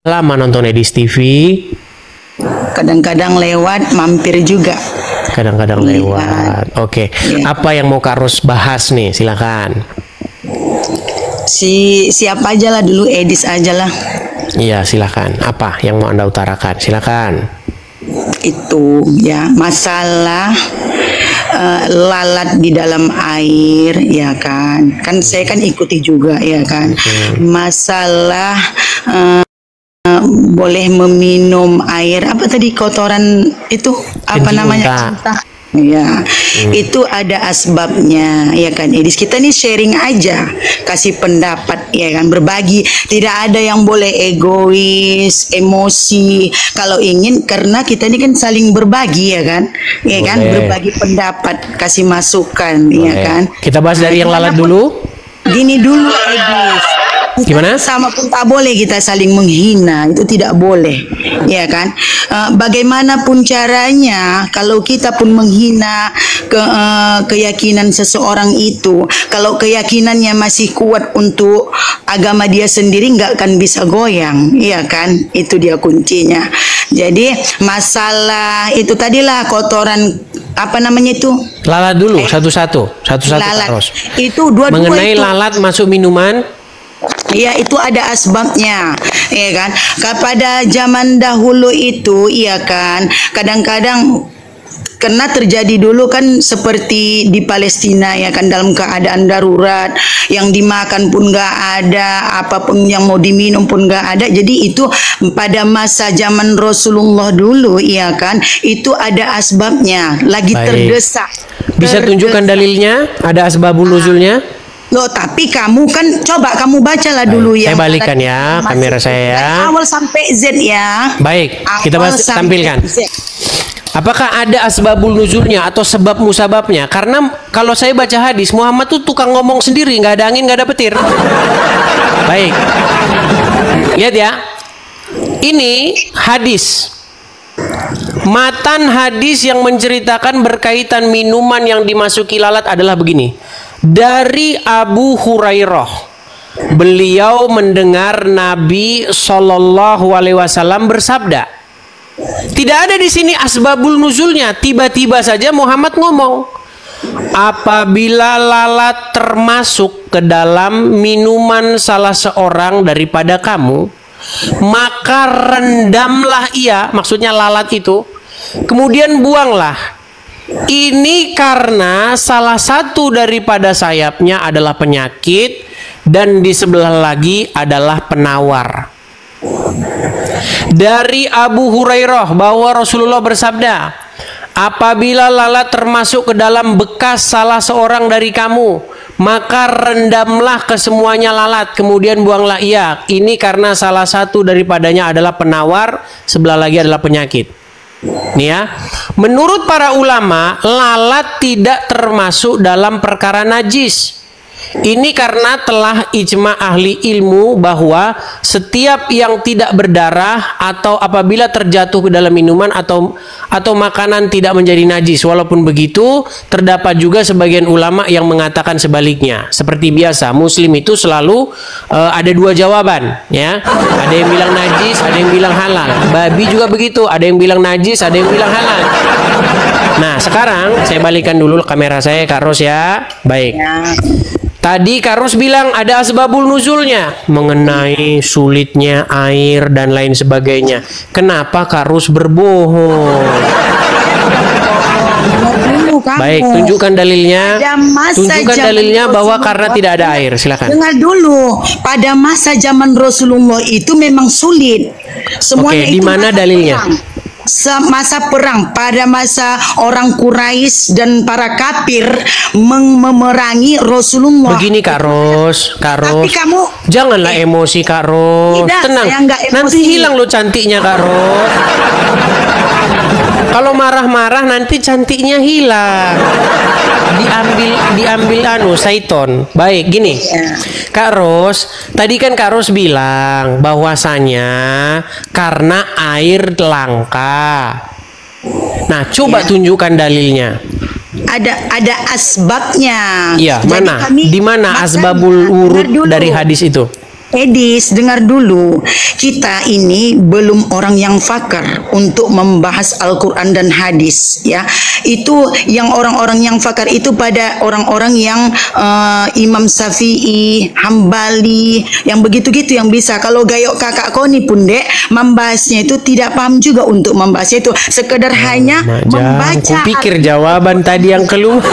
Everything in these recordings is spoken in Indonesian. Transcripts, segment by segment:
lama nonton Edis TV? Kadang-kadang lewat, mampir juga. Kadang-kadang lewat. Oke. Apa yang mau Kak Ros bahas nih? Silakan. Siapa aja lah dulu, Edis aja lah. Iya, silakan. Apa yang mau Anda utarakan? Silakan. Itu ya masalah lalat di dalam air, ya kan? Kan saya kan ikuti juga, ya kan? Masalah boleh meminum air apa tadi, kotoran itu apa Kencing namanya, unta. cinta ya. Itu ada asbabnya, ya kan Edis. Kita nih sharing aja, kasih pendapat, ya kan, berbagi. Tidak ada yang boleh egois, emosi kalau ingin, karena kita ini kan saling berbagi, ya kan, ya kan, berbagi pendapat, kasih masukan. Ya kan. Kita bahas dari yang lalat dulu. Gini dulu, Edis. Gimana? Sama pun tak boleh kita saling menghina, itu tidak boleh, ya kan? Bagaimanapun caranya, kalau kita pun menghina keyakinan seseorang itu, kalau keyakinannya masih kuat untuk agama dia sendiri, nggak akan bisa goyang, ya kan? Itu dia kuncinya. Jadi masalah itu tadilah kotoran apa namanya itu? Lalat dulu, satu-satu Lalat. Kak Ros. Itu dua-dua Mengenai itu. lalat masuk minuman. Ya, itu ada asbabnya, ya kan. Pada zaman dahulu itu, ya kan, kadang-kadang karena terjadi dulu kan seperti di Palestina, ya kan, dalam keadaan darurat, yang dimakan pun nggak ada, apapun yang mau diminum pun nggak ada. Jadi itu pada masa zaman Rasulullah dulu, ya kan, itu ada asbabnya, lagi terdesak. Bisa tunjukkan dalilnya? Ada asbabul nuzulnya? Loh, tapi kamu kan coba kamu bacalah dulu ya. Saya balikan ya kamera saya ya. Awal sampai Z ya. Baik, kita tampilkan. Apakah ada asbabul nuzulnya atau sebab musababnya? Karena kalau saya baca hadis, Muhammad tuh tukang ngomong sendiri, nggak ada angin, nggak ada petir. Baik, lihat ya. Ini hadis. Matan hadis yang menceritakan berkaitan minuman yang dimasuki lalat adalah begini. Dari Abu Hurairah, beliau mendengar Nabi Shallallahu Alaihi Wasallam bersabda. Tidak ada di sini asbabul nuzulnya. Tiba-tiba saja Muhammad ngomong, apabila lalat termasuk ke dalam minuman salah seorang daripada kamu, maka rendamlah ia, maksudnya lalat itu, kemudian buanglah. Ini karena salah satu daripada sayapnya adalah penyakit dan di sebelah lagi adalah penawar. Dari Abu Hurairah bahwa Rasulullah bersabda, apabila lalat termasuk ke dalam bekas salah seorang dari kamu, maka rendamlah kesemuanya lalat, kemudian buanglah ia. Ini karena salah satu daripadanya adalah penawar, sebelah lagi adalah penyakit. Nih ya, menurut para ulama, lalat tidak termasuk dalam perkara najis. Ini karena telah ijma ahli ilmu bahwa setiap yang tidak berdarah atau apabila terjatuh ke dalam minuman atau makanan tidak menjadi najis. Walaupun begitu, terdapat juga sebagian ulama yang mengatakan sebaliknya. Seperti biasa, Muslim itu selalu ada dua jawaban, ya. Ada yang bilang najis, ada yang bilang halal. Babi juga begitu, ada yang bilang najis, ada yang bilang halal. Nah, sekarang saya balikan dulu kamera saya, Kak Ros ya. Baik. Tadi Kak Ros bilang ada asbabul nuzulnya mengenai sulitnya air dan lain sebagainya. Kenapa Kak Ros berbohong? Baik, tunjukkan dalilnya. Tunjukkan dalilnya bahwa karena tidak ada air. Silakan. Dengar dulu. Pada masa zaman Rasulullah itu memang sulit. Semuanya di mana dalilnya? Masa perang, pada masa orang Quraisy dan para kafir memerangi Rasulullah. Begini Kak Ros, Tapi kamu janganlah emosi Kak Ros. Tidak, tenang. Nanti hilang lo cantiknya Kak Ros. Kalau marah-marah nanti cantiknya hilang. Diambil Saiton. Baik, gini. Kak Ros, tadi kan Kak Ros bilang bahwasanya karena air langka. Nah, coba tunjukkan dalilnya. Ada asbabnya. Iya, mana? Di mana asbabul wurud dari hadis itu? Edis, dengar dulu. Kita ini belum orang yang fakar untuk membahas Al-Quran dan hadis, ya. Itu yang orang-orang yang fakar itu pada orang-orang yang Imam Syafi'i, Hambali, yang begitu-gitu yang bisa. Kalau gayok kakak Koni pun dek membahasnya itu tidak paham juga untuk membahasnya itu. Sekedar hanya membaca. Kupikir jawaban tadi yang keluar.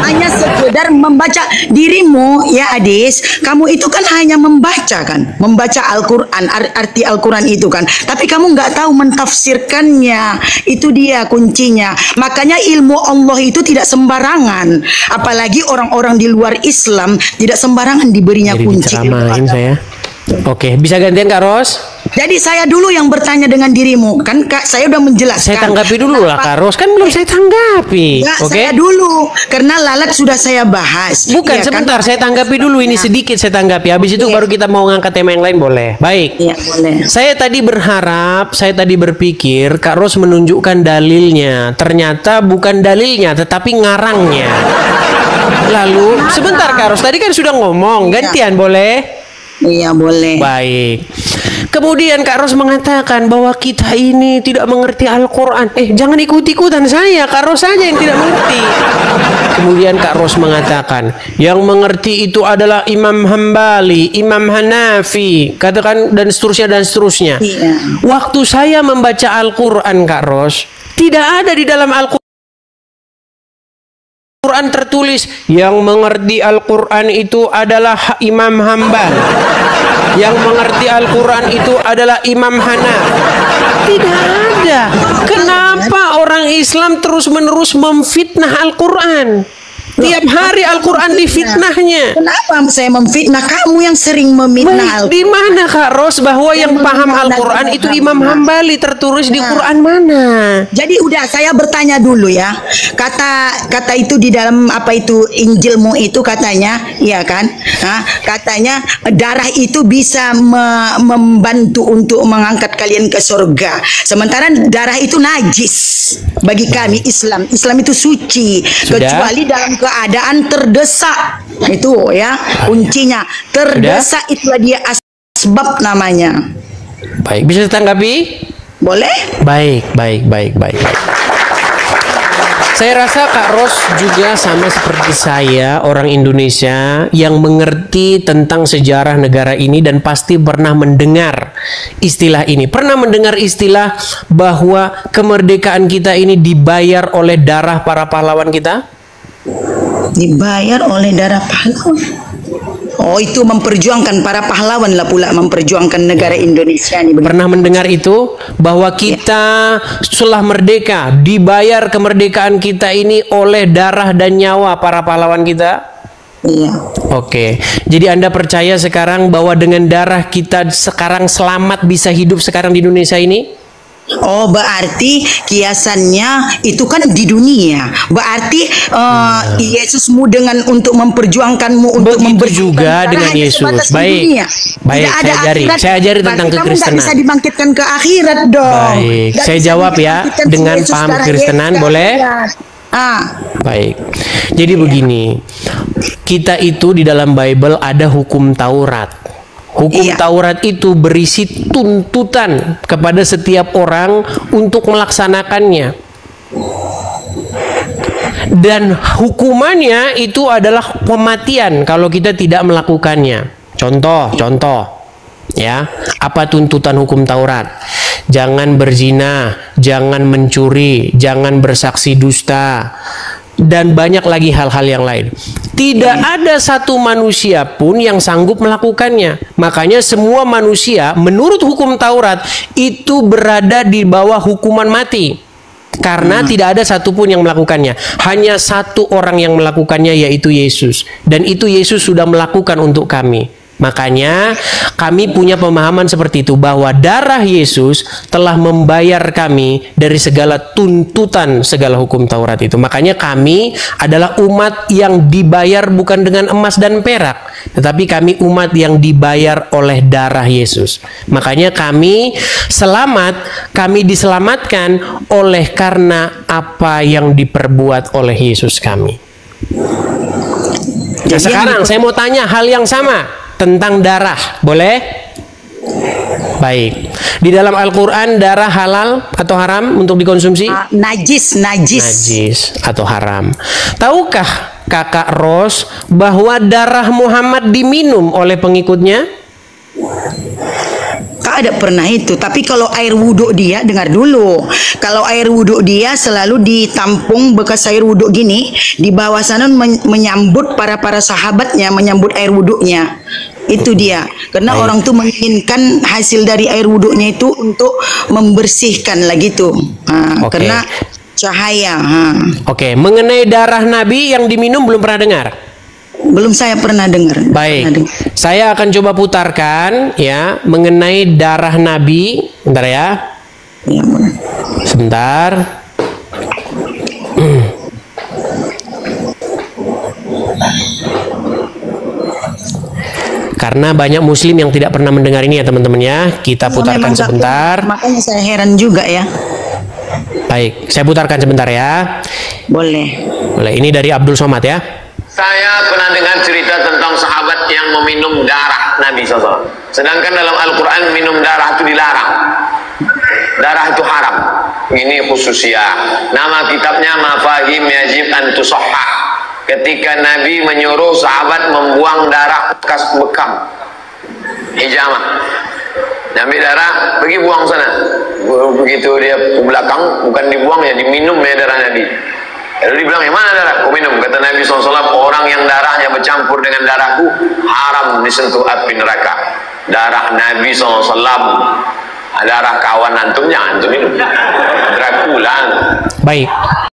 Hanya sekedar membaca. Dirimu ya Adis, kamu itu kan hanya membaca kan, membaca Al-Quran, arti Al-Quran itu kan, tapi kamu nggak tahu mentafsirkannya. Itu dia kuncinya. Makanya ilmu Allah itu tidak sembarangan, apalagi orang-orang di luar Islam tidak sembarangan diberinya Jadi kunci. diceramain saya. Oke, bisa gantian Kak Ros? Jadi saya dulu yang bertanya dengan dirimu, kan Kak, saya udah menjelaskan. Saya tanggapi dulu lah Kak Ros, kan belum saya tanggapi. Enggak, Oke. saya dulu, karena lalat sudah saya bahas. Bukan, Iya kan? sebentar, saya tanggapi dulu ini sedikit saya tanggapi. Habis itu Iya. baru kita mau ngangkat tema yang lain, boleh? Baik. Iya, boleh. Saya tadi berharap, saya tadi berpikir Kak Ros menunjukkan dalilnya. Ternyata bukan dalilnya, tetapi ngarangnya. Lalu, sebentar Kak Ros, tadi kan sudah ngomong, gantian boleh? Iya, boleh. Baik. Kemudian Kak Ros mengatakan bahwa kita ini tidak mengerti Al-Quran. Jangan ikut-ikutan saya, Kak Ros saja yang tidak mengerti. Kemudian Kak Ros mengatakan, yang mengerti itu adalah Imam Hambali, Imam Hanafi, katakan dan seterusnya dan seterusnya. Iya. Waktu saya membaca Al-Quran, Kak Ros, tidak ada di dalam Al-Quran tertulis yang mengerti Al-Quran itu adalah Imam Hambal, yang mengerti Al-Quran itu adalah Imam Hanafi. Tidak ada. Kenapa orang Islam terus-menerus memfitnah Al-Quran? Tiap hari Al-Quran difitnahnya. Kenapa saya memfitnah? Kamu yang sering memfitnah Al-Quran. Di mana Kak Ros bahwa yang paham Al-Quran itu Imam Hambali, tertulis di Quran mana? Jadi udah saya bertanya dulu ya. Kata itu di dalam apa itu Injilmu itu katanya, iya kan? Katanya darah itu bisa membantu untuk mengangkat kalian ke surga. Sementara darah itu najis bagi kami Islam. Islam itu suci. Kecuali dalam keadaan terdesak. Itu ya kuncinya. Terdesak itulah dia asbab namanya. Baik, bisa ditanggapi? Boleh? Baik. Saya rasa Kak Ros juga sama seperti saya, orang Indonesia yang mengerti tentang sejarah negara ini dan pasti pernah mendengar istilah ini. Pernah mendengar istilah bahwa kemerdekaan kita ini dibayar oleh darah para pahlawan kita? Dibayar oleh darah pahlawan. Oh, itu memperjuangkan para pahlawan lah pula memperjuangkan negara Indonesia ini. Pernah mendengar itu bahwa kita setelah merdeka dibayar kemerdekaan kita ini oleh darah dan nyawa para pahlawan kita? Iya. Oke. Jadi Anda percaya sekarang bahwa dengan darah kita sekarang selamat bisa hidup sekarang di Indonesia ini? Oh, berarti kiasannya itu kan di dunia. Berarti Yesusmu dengan untuk memperjuangkanmu untuk begitu juga dengan Yesus. Baik, saya ajari tentang kekristenan. Kamu bisa dibangkitkan ke akhirat dong. Baik, saya jawab ya dengan paham kekristenan, boleh? Baik. Jadi begini, kita itu di dalam Bible ada hukum Taurat. Hukum Taurat itu berisi tuntutan kepada setiap orang untuk melaksanakannya. Dan hukumannya itu adalah kematian kalau kita tidak melakukannya. Contoh. Ya, apa tuntutan hukum Taurat? Jangan berzina, jangan mencuri, jangan bersaksi dusta, dan banyak lagi hal-hal yang lain. Tidak ada satu manusia pun yang sanggup melakukannya. Makanya semua manusia menurut hukum Taurat itu berada di bawah hukuman mati. Karena tidak ada satupun yang melakukannya. Hanya satu orang yang melakukannya, yaitu Yesus. Dan itu Yesus sudah melakukan untuk kami. Makanya kami punya pemahaman seperti itu, bahwa darah Yesus telah membayar kami dari segala tuntutan segala hukum Taurat itu. Makanya kami adalah umat yang dibayar bukan dengan emas dan perak, tetapi kami umat yang dibayar oleh darah Yesus. Makanya kami selamat, kami diselamatkan oleh karena apa yang diperbuat oleh Yesus kami. Nah, sekarang saya mau tanya hal yang sama. tentang darah. Boleh? Baik. Di dalam Al-Quran darah halal atau haram untuk dikonsumsi? Najis. Najis atau haram. Tahukah Kakak Ros bahwa darah Muhammad diminum oleh pengikutnya? Kak ada pernah itu, tapi kalau air wudhu dia, dengar dulu. Kalau air wudhu dia selalu ditampung bekas air wudhu gini, di bawah sana menyambut para sahabatnya, menyambut air wudhunya. Itu dia. Karena orang tuh menginginkan hasil dari air wudhunya itu untuk membersihkan lagi tuh. Karena cahaya. Oke, mengenai darah Nabi yang diminum belum pernah dengar? Belum, saya pernah dengar. Baik, saya akan coba putarkan ya mengenai darah Nabi. Bentar ya. Ya, boleh. Sebentar. Karena banyak muslim yang tidak pernah mendengar ini ya teman-teman ya. Kita putarkan sebentar. Makanya saya heran juga ya. Baik, saya putarkan sebentar ya. Boleh. Ini dari Abdul Somad ya. Saya pernah dengar cerita tentang sahabat yang meminum darah Nabi SAW. Sedangkan dalam Al-Quran minum darah itu dilarang. Darah itu haram. Ini khususnya. Nama kitabnya Mafahim Yajib an Tusahhah. Ketika Nabi menyuruh sahabat membuang darah bekas bekam. Hijamah. Ambil darah, pergi buang sana. Begitu dia ke belakang, bukan dibuang ya, diminum ya darah Nabi. Lalu dibilang, yang mana darah? Kau minum. Kata Nabi SAW, orang yang darahnya bercampur dengan darahku haram disentuh api neraka. Darah Nabi SAW, darah kawan antum jangan antum minum. Dracula. Baik.